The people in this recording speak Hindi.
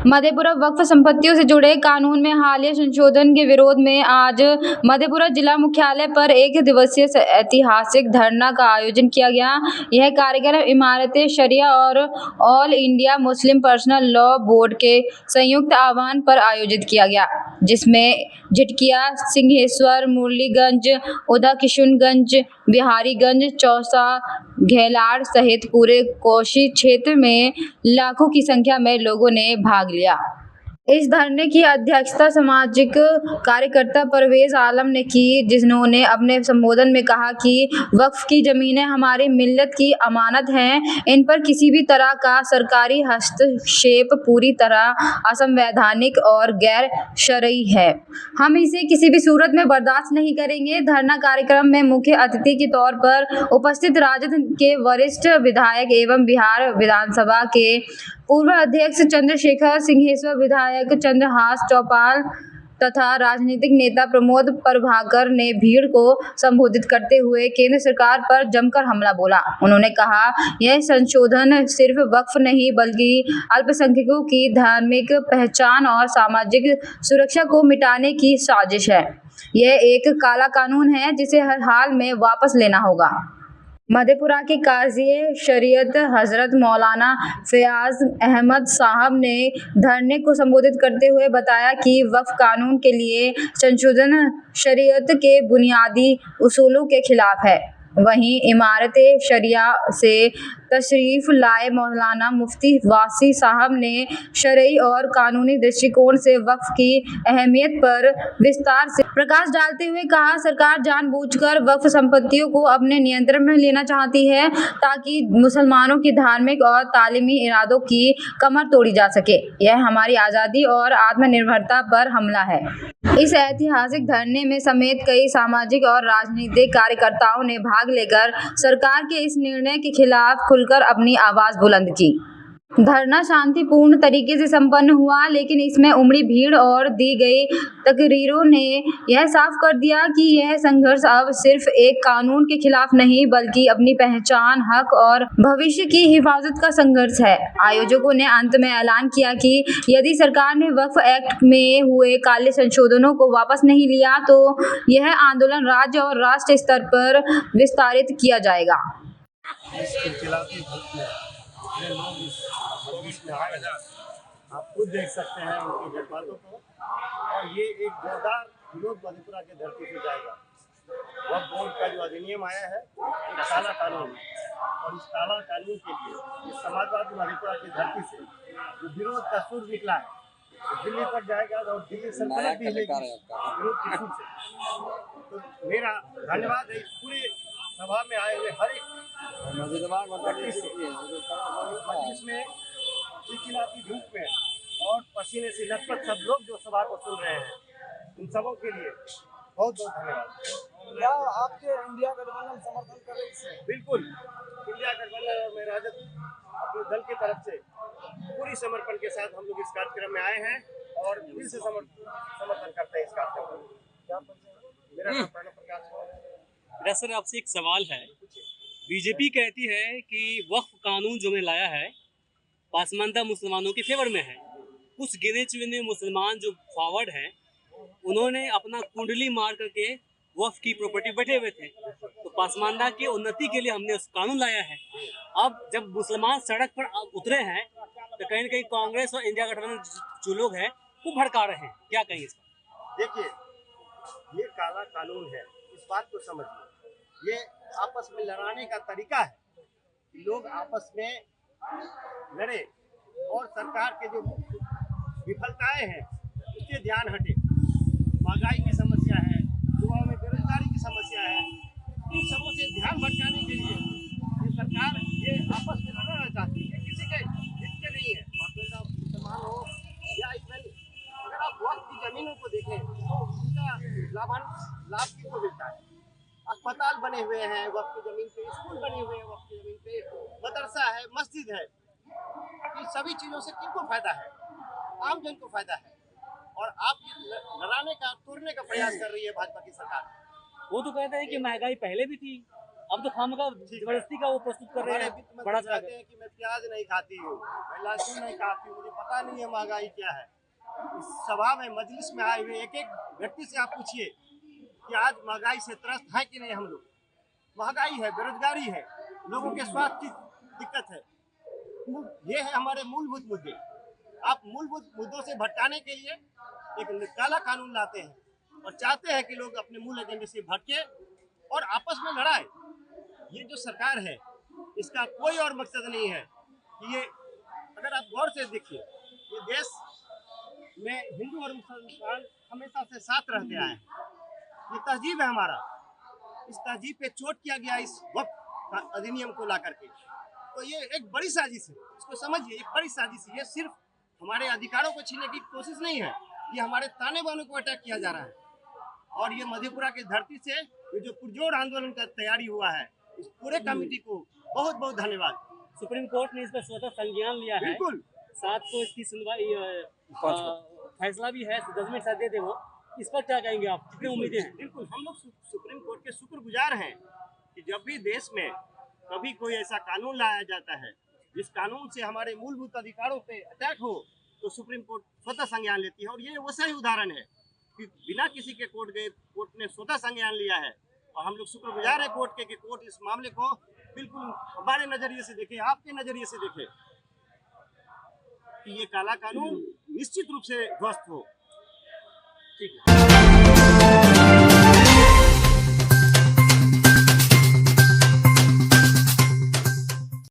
मधेपुरा वक्फ संपत्तियों से जुड़े कानून में हालिया संशोधन के विरोध में आज मधेपुरा जिला मुख्यालय पर एक दिवसीय ऐतिहासिक धरना का आयोजन किया गया। यह कार्यक्रम इमारते शरिया और all India Muslim personal law board के संयुक्त आह्वान पर आयोजित किया गया, जिसमें झिटकिया, सिंहेश्वर, मुरलीगंज, उदा किशुनगंज, बिहारीगंज, चौसा, घेलाड़ सहित पूरे कोसी क्षेत्र में लाखों की संख्या में लोगों ने भाग लिया। इस धरने की अध्यक्षता सामाजिक कार्यकर्ता परवेज आलम ने की, जिन्होंने अपने संबोधन में कहा कि वक्फ की जमीनें हमारी मिल्लत की अमानत हैं। इन पर किसी भी तरह का सरकारी हस्तक्षेप पूरी तरह असंवैधानिक और गैर शरई है। हम इसे किसी भी सूरत में बर्दाश्त नहीं करेंगे। धरना कार्यक्रम में मुख्य अतिथि के तौर पर उपस्थित राजद के वरिष्ठ विधायक एवं बिहार विधानसभा के पूर्व अध्यक्ष चंद्रशेखर, सिंहेश्वर विधायक चंद्रहास चौपाल तथा राजनीतिक नेता प्रमोद प्रभाकर ने भीड़ को संबोधित करते हुए केंद्र सरकार पर जमकर हमला बोला। उन्होंने कहा, यह संशोधन सिर्फ वक्फ नहीं बल्कि अल्पसंख्यकों की धार्मिक पहचान और सामाजिक सुरक्षा को मिटाने की साजिश है। यह एक काला कानून है जिसे हर हाल में वापस लेना होगा। मधेपुरा के काज़ी शरीयत हजरत मौलाना फयाज अहमद साहब ने धरने को संबोधित करते हुए बताया कि वक्फ कानून के लिए संशोधन शरीयत के बुनियादी उसूलों के खिलाफ है। वहीं इमारते शरिया से तशरीफ लाए मौलाना मुफ्ती वासी साहब ने शरई और कानूनी दृष्टिकोण से वक्फ की अहमियत पर विस्तार से प्रकाश डालते हुए कहा, सरकार जानबूझकर वक्फ संपत्तियों को अपने नियंत्रण में लेना चाहती है ताकि मुसलमानों की धार्मिक और तालीमी इरादों की कमर तोड़ी जा सके। यह हमारी आज़ादी और आत्मनिर्भरता पर हमला है। इस ऐतिहासिक धरने में समेत कई सामाजिक और राजनीतिक कार्यकर्ताओं ने भाग लेकर सरकार के इस निर्णय के खिलाफ खुलकर अपनी आवाज बुलंद की। धरना शांतिपूर्ण तरीके से संपन्न हुआ, लेकिन इसमें उमड़ी भीड़ और दी गई तकरीरों ने यह साफ कर दिया कि यह संघर्ष अब सिर्फ एक कानून के खिलाफ नहीं बल्कि अपनी पहचान, हक और भविष्य की हिफाजत का संघर्ष है। आयोजकों ने अंत में ऐलान किया कि यदि सरकार ने वक्फ एक्ट में हुए काले संशोधनों को वापस नहीं लिया तो यह आंदोलन राज्य और राष्ट्र स्तर पर विस्तारित किया जाएगा। आप खुद देख सकते हैं उनकी जज्बातों को, और ये एक जोरदार विरोध मधेपुरा की धरती से जाएगा। वक्फ बोर्ड का जो अधिनियम आया है एक काला कानून है, और इस काला कानून के लिए इस समाजवादी मधेपुरा की धरती से जो विरोध का सुर निकला है तो दिल्ली तक जाएगा और दिल्ली सल्तनत भी लेगी विरोध के सुर से। तो मेरा धन्यवाद है इस पूरे सभा में आए हुए हर एक में चिलचिलाती धूप में और पसीने से लथपथ सब लोग जो सभा को सुन रहे हैं, उन सबों के लिए बहुत बहुत धन्यवाद। क्या आपके इंडिया गठबंधन समर्थन कर रही है? बिल्कुल, इंडिया गठबंधन और मैं राजद अपने दल की तरफ से पूरी समर्पण के साथ हम लोग इस कार्यक्रम में आए हैं और दिल से समर्थन करते हैं इस कार्यक्रम में। मेरा नाम प्रणव प्रकाश है। मेरा सर आपसे एक सवाल है। बीजेपी कहती है कि वक्फ कानून जो हमने लाया है पासमानदा मुसलमानों के फेवर में है। कुछ गिने चुने मुसलमान जो फॉरवर्ड हैं उन्होंने अपना कुंडली मार करके वक्फ की प्रॉपर्टी बैठे हुए थे, तो पासमानदा की उन्नति के लिए हमने उस कानून लाया है। अब जब मुसलमान सड़क पर उतरे हैं तो कहीं ना कहीं कांग्रेस और इंडिया गठबंधन जो लोग हैं वो भड़का रहे हैं, क्या कहेंगे इस पर? देखिए, ये काला कानून है, इस बात को समझिए। ये आपस में लड़ाने का तरीका है, लोग आपस में लड़े और सरकार के जो विफलताएं हैं उससे ध्यान हटे। महंगाई की समस्या है, युवाओं में बेरोजगारी की समस्या है, इन सबों से ध्यान भटकाने के लिए ये सरकार ये आपस में लड़ना चाहती है। किसी के हित के नहीं है, मुसलमान हो या इस्लामी। अगर आप वक्फ की जमीनों को देखें तो उनका लाभ किसको मिलता है? अस्पताल बने हुए हैं वक्फ की जमीन पे, स्कूल बने हुए हैं वक्फ की जमीन पे, मदरसा है, मस्जिद है। इन सभी चीज़ों से किनको फायदा है? आम जन को फायदा है। और आप लड़ाने का, तोड़ने का प्रयास कर रही है भाजपा की सरकार। वो तो कहते हैं कि महंगाई पहले भी थी, अब तो खामखा जबरदस्ती का वो प्रस्तुत कर रहे हमारे हैं वित्त बड़ा मंत्री कहते हैं कि मैं प्याज नहीं खाती हूँ, मैं लहसुन नहीं खाती हूँ, मुझे पता नहीं है महंगाई क्या है। इस सभा में मजलिस में आए हुए एक एक व्यक्ति से आप पूछिए कि आज महंगाई से त्रस्त है कि नहीं हम लोग। महंगाई है, बेरोजगारी है, लोगों के स्वास्थ्य की दिक्कत है। ये है हमारे मूलभूत मुद्दे। आप मूलभूत मुद्दों से भटकाने के लिए एक काला कानून लाते हैं और चाहते हैं कि लोग अपने मूल एजेंडे से भटके और आपस में लड़ाए। ये जो सरकार है इसका कोई और मकसद नहीं है कि ये, अगर आप गौर से देखिए, ये देश में हिंदू और मुसलमान हमेशा से साथ रहते आए हैं। ये तहजीब है हमारा, इस तहजीब पे चोट किया गया इस वक्त अधिनियम को ला करके। तो ये एक बड़ी साजिश है, इसको समझिए, एक बड़ी साजिश है। ये सिर्फ हमारे अधिकारों को छीनने की कोशिश नहीं है, ये हमारे ताने बाने को अटैक किया जा रहा है। और ये मधेपुरा की धरती से ये जो पुरजोर आंदोलन का तैयारी हुआ है, इस पूरे कमेटी को बहुत बहुत धन्यवाद। सुप्रीम कोर्ट ने इस पर स्वतः संज्ञान लिया है। बिल्कुल 7 को इसकी सुनवाई फैसला भी है, जजमेंट शायद दे दे वो। इस पर क्या कहेंगे आप, कितनी उम्मीदें हैं? बिल्कुल, हम लोग सुप्रीम कोर्ट के शुक्रगुजार हैं कि जब भी देश में कभी कोई ऐसा कानून लाया जाता है जिस कानून से हमारे मूलभूत अधिकारों पे अटैक हो, तो सुप्रीम कोर्ट स्वतः संज्ञान लेती है। और ये वो सही उदाहरण है कि बिना किसी के कोर्ट गए कोर्ट ने स्वतः संज्ञान लिया है। और हम लोग शुक्रगुजार है कोर्ट के कि कोर्ट इस मामले को बिल्कुल हमारे नजरिए से देखे, आपके नजरिए से देखे कि ये काला कानून निश्चित रूप से ध्वस्त हो। ठीक है।